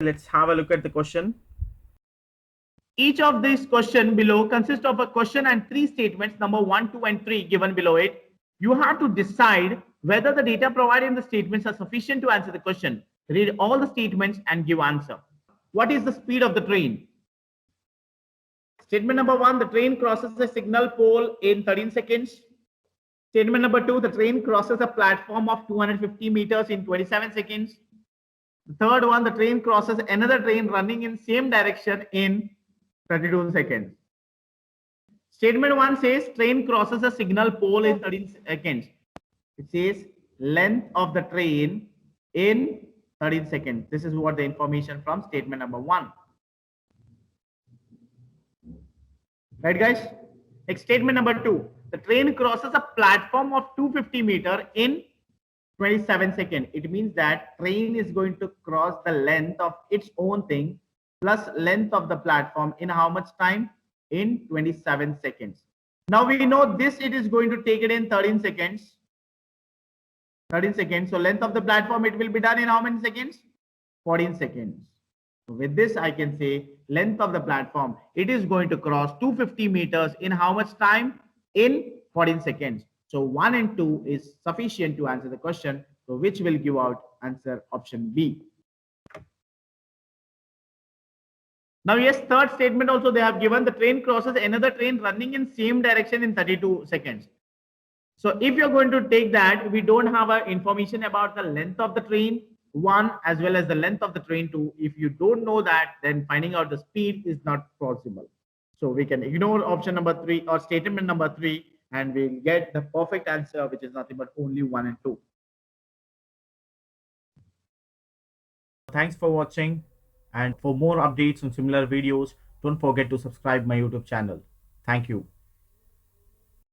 Let's have a look at the question. Each of these questions below consists of a question and three statements, number 1, 2, and 3 given below it. You have to decide whether the data provided in the statements are sufficient to answer the question. Read all the statements and give answer. What is the speed of the train? Statement number 1, the train crosses a signal pole in 13 seconds. Statement number 2, the train crosses a platform of 250 meters in 27 seconds. The third one, the train crosses another train running in same direction in 32 seconds. Statement 1 says train crosses a signal pole in 13 seconds. It says length of the train in 13 seconds. This is what the information from statement number 1. Right, guys? Next, statement number 2. The train crosses a platform of 250 meter in 27 seconds. It means that train is going to cross the length of its own thing plus length of the platform in how much time? In 27 seconds. Now we know this, it is going to take it in 13 seconds. 13 seconds. So length of the platform, it will be done in how many seconds? 14 seconds. So with this, I can say length of the platform, it is going to cross 250 meters in how much time? In 14 seconds. So 1 and 2 is sufficient to answer the question. So which will give out answer option B. Now, yes, third statement also they have given the train crosses another train running in same direction in 32 seconds. So if you're going to take that, we don't have information about the length of the train 1 as well as the length of the train 2. If you don't know that, then finding out the speed is not possible. So we can ignore option number 3 or statement number 3 and we'll get the perfect answer, which is nothing but only 1 and 2. Thanks for watching, and for more updates on similar videos, don't forget to subscribe my YouTube channel. Thank you.